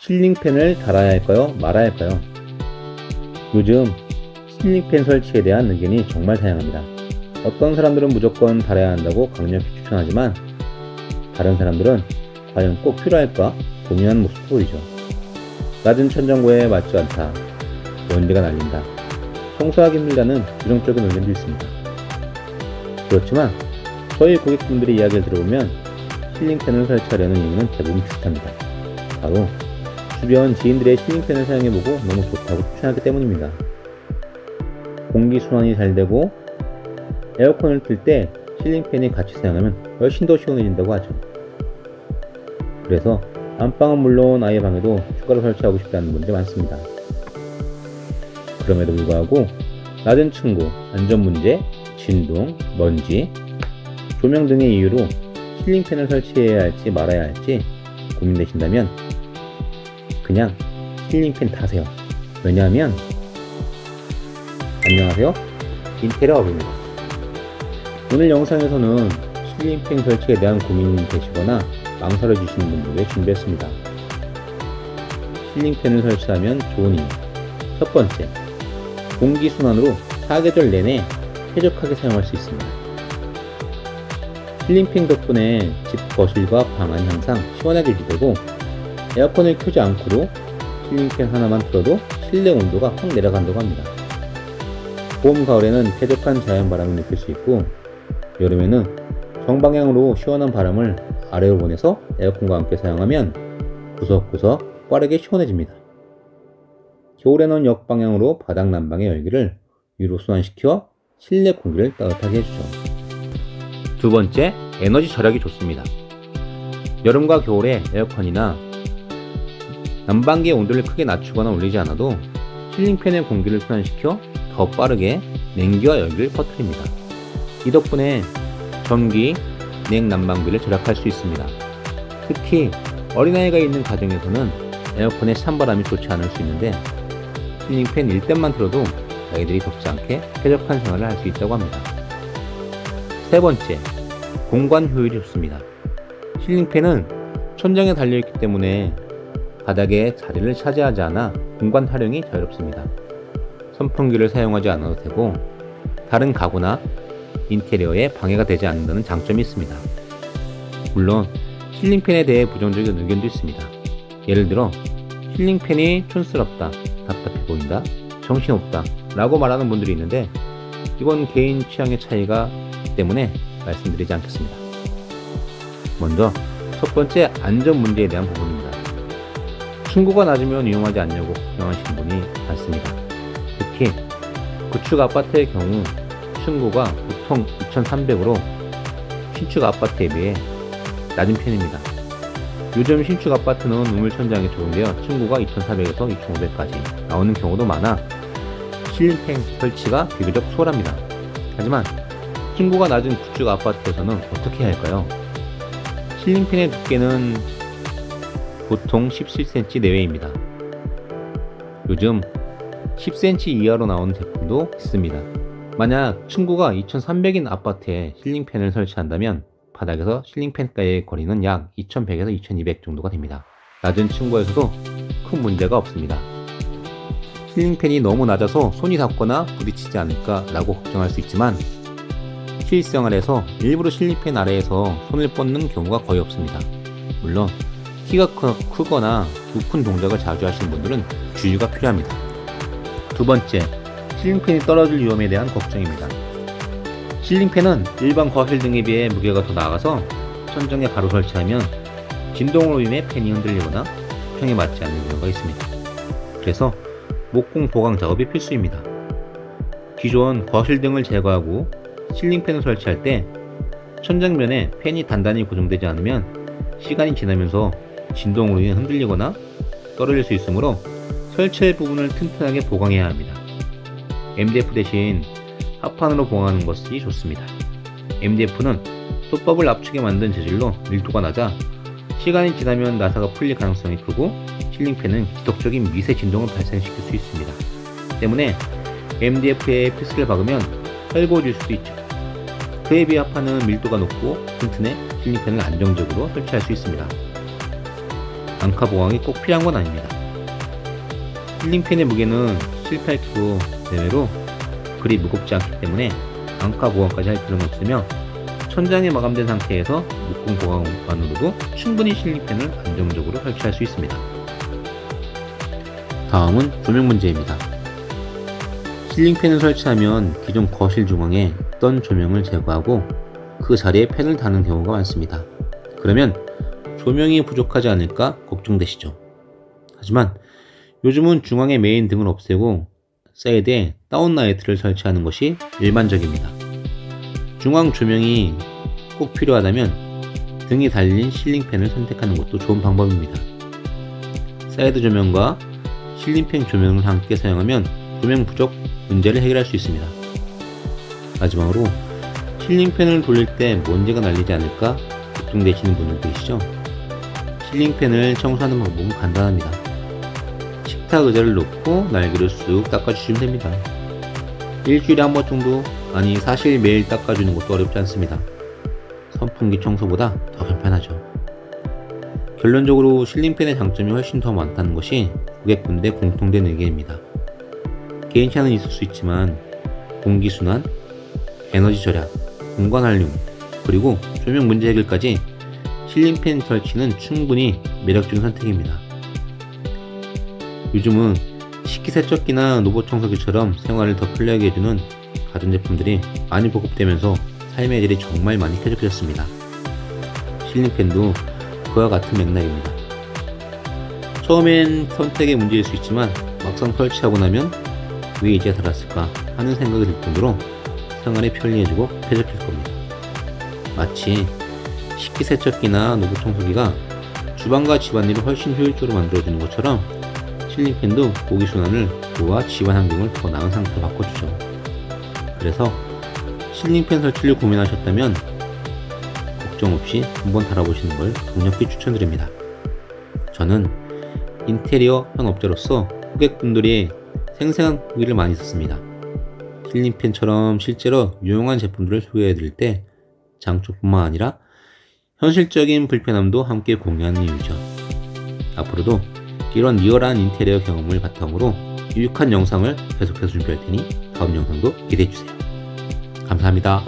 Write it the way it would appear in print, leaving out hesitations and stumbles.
실링팬을 달아야 할까요? 말아야 할까요? 요즘 실링팬 설치에 대한 의견이 정말 다양합니다. 어떤 사람들은 무조건 달아야 한다고 강력히 추천하지만 다른 사람들은 과연 꼭 필요할까 고민하는 모습도 보이죠. 낮은 천정고에 맞지 않다, 먼지가 날린다, 청소하기 힘들다는 부정적인 의견도 있습니다. 그렇지만 저희 고객분들의 이야기를 들어보면 실링팬을 설치하려는 이유는 대부분 비슷합니다. 바로 주변 지인들의 실링팬을 사용해보고 너무 좋다고 추천하기 때문입니다. 공기순환이 잘 되고 에어컨을 틀 때 실링팬이 같이 사용하면 훨씬 더 시원해진다고 하죠. 그래서 안방은 물론 아예 방에도 추가로 설치하고 싶다는 분들이 많습니다. 그럼에도 불구하고 낮은 층고, 안전문제, 진동, 먼지, 조명 등의 이유로 실링팬을 설치해야 할지 말아야 할지 고민되신다면 그냥 실링팬 타세요. 왜냐하면 안녕하세요, 인테리어 업입니다. 오늘 영상에서는 실링팬 설치에 대한 고민이 되시거나 망설여지시는 분들을 준비했습니다. 실링팬을 설치하면 좋은 이유. 첫 번째, 공기순환으로 사계절 내내 쾌적하게 사용할 수 있습니다. 실링팬 덕분에 집 거실과 방안이 항상 시원하게 유지되고 에어컨을 켜지 않고도 실링팬 하나만 틀어도 실내 온도가 확 내려간다고 합니다. 봄, 가을에는 쾌적한 자연바람을 느낄 수 있고 여름에는 정방향으로 시원한 바람을 아래로 보내서 에어컨과 함께 사용하면 구석구석 빠르게 시원해집니다. 겨울에는 역방향으로 바닥 난방의 열기를 위로 순환시켜 실내 공기를 따뜻하게 해주죠. 두 번째, 에너지 절약이 좋습니다. 여름과 겨울에 에어컨이나 난방기의 온도를 크게 낮추거나 올리지 않아도 실링팬의 공기를 순환시켜 더 빠르게 냉기와 열기를 퍼뜨립니다. 이 덕분에 전기, 냉난방비를 절약할 수 있습니다. 특히 어린아이가 있는 가정에서는 에어컨의 찬바람이 좋지 않을 수 있는데 실링팬 1댐만 틀어도 아이들이 덥지 않게 쾌적한 생활을 할 수 있다고 합니다. 세 번째, 공간 효율이 좋습니다. 실링팬은 천장에 달려있기 때문에 바닥에 자리를 차지하지 않아 공간 활용이 자유롭습니다. 선풍기를 사용하지 않아도 되고 다른 가구나 인테리어에 방해가 되지 않는다는 장점이 있습니다. 물론 실링팬에 대해 부정적인 의견도 있습니다. 예를 들어 실링팬이 촌스럽다, 답답해 보인다, 정신없다 라고 말하는 분들이 있는데 이건 개인 취향의 차이가 있기 때문에 말씀드리지 않겠습니다. 먼저 첫 번째, 안전 문제에 대한 부분입니다. 층고가 낮으면 위험하지 않냐고 걱정하시는 분이 많습니다. 특히 구축 아파트의 경우 층고가 보통 2300으로 신축 아파트에 비해 낮은 편입니다. 요즘 신축 아파트는 우물천장에 적용되어 층고가 2400에서 2500까지 나오는 경우도 많아 실링팬 설치가 비교적 수월합니다. 하지만 층고가 낮은 구축 아파트에서는 어떻게 해야 할까요? 실링팬의 두께는 보통 17cm 내외입니다. 요즘 10cm 이하로 나오는 제품도 있습니다. 만약 층고가 2300인 아파트에 실링팬을 설치한다면 바닥에서 실링팬가의 거리는 약 2100에서 2200 정도가 됩니다. 낮은 층고에서도 큰 문제가 없습니다. 실링팬이 너무 낮아서 손이 닿거나 부딪히지 않을까 라고 걱정할 수 있지만 실생활에서 일부러 실링팬 아래에서 손을 뻗는 경우가 거의 없습니다. 물론 키가 크거나 높은 동작을 자주 하시는 분들은 주의가 필요합니다. 두 번째, 실링팬이 떨어질 위험에 대한 걱정입니다. 실링팬은 일반 거실 등에 비해 무게가 더 나가서 천정에 바로 설치하면 진동으로 인해 팬이 흔들리거나 수평에 맞지 않는 경우가 있습니다. 그래서 목공 보강 작업이 필수입니다. 기존 거실 등을 제거하고 실링팬을 설치할 때 천장면에 팬이 단단히 고정되지 않으면 시간이 지나면서 진동으로 인해 흔들리거나 떨어질 수 있으므로 설치할 부분을 튼튼하게 보강해야 합니다. MDF 대신 합판으로 보강하는 것이 좋습니다. MDF는 톱밥을 압축해 만든 재질로 밀도가 낮아 시간이 지나면 나사가 풀릴 가능성이 크고 실링팬은 지속적인 미세 진동을 발생시킬 수 있습니다. 때문에 MDF에 피스를 박으면 헐거워질 수도 있죠. 그에 비해 합판은 밀도가 높고 튼튼해 실링팬을 안정적으로 설치할 수 있습니다. 앙카 보강이 꼭 필요한 건 아닙니다. 실링팬의 무게는 실패 큐브 내외로 그리 무겁지 않기 때문에 앙카 보강까지 할 필요는 없으며 천장에 마감된 상태에서 묶음 보강만으로도 충분히 실링팬을 안정적으로 설치할 수 있습니다. 다음은 조명 문제입니다. 실링팬을 설치하면 기존 거실 중앙에 있던 조명을 제거하고 그 자리에 팬을 다는 경우가 많습니다. 그러면 조명이 부족하지 않을까 걱정되시죠? 하지만 요즘은 중앙에 메인 등을 없애고 사이드에 다운라이트를 설치하는 것이 일반적입니다. 중앙 조명이 꼭 필요하다면 등이 달린 실링팬을 선택하는 것도 좋은 방법입니다. 사이드 조명과 실링팬 조명을 함께 사용하면 조명 부족 문제를 해결할 수 있습니다. 마지막으로 실링팬을 돌릴 때 먼지가 날리지 않을까 걱정되시는 분들 계시죠? 실링팬을 청소하는 방법은 간단합니다. 식탁 의자를 놓고 날개를 쑥 닦아주시면 됩니다. 일주일에 한 번 정도, 아니 사실 매일 닦아주는 것도 어렵지 않습니다. 선풍기 청소보다 더 간편하죠. 결론적으로 실링팬의 장점이 훨씬 더 많다는 것이 고객분들의 공통된 의견입니다. 개인차는 있을 수 있지만 공기순환, 에너지 절약, 공간 활용, 그리고 조명 문제 해결까지 실링팬 설치는 충분히 매력적인 선택입니다. 요즘은 식기세척기나 로봇 청소기처럼 생활을 더 편리하게 해주는 가전제품들이 많이 보급되면서 삶의 질이 정말 많이 쾌적해졌습니다. 실링팬도 그와 같은 맥락입니다. 처음엔 선택의 문제일 수 있지만 막상 설치하고 나면 왜 이제 달았을까 하는 생각이 들 정도로 생활이 편리해지고 쾌적해질 겁니다. 마치 식기세척기나 로봇 청소기가 주방과 집안일을 훨씬 효율적으로 만들어주는 것처럼 실링팬도 공기순환을 도와 집안 환경을 더 나은 상태로 바꿔주죠. 그래서 실링팬 설치를 고민하셨다면 걱정 없이 한번 달아보시는 걸 강력히 추천드립니다. 저는 인테리어 현업자로서 고객분들이 생생한 후기를 많이 썼습니다. 실링팬처럼 실제로 유용한 제품들을 소개해드릴 때 장점뿐만 아니라 현실적인 불편함도 함께 공유하는 이유죠. 앞으로도 이런 리얼한 인테리어 경험을 바탕으로 유익한 영상을 계속해서 준비할 테니 다음 영상도 기대해주세요. 감사합니다.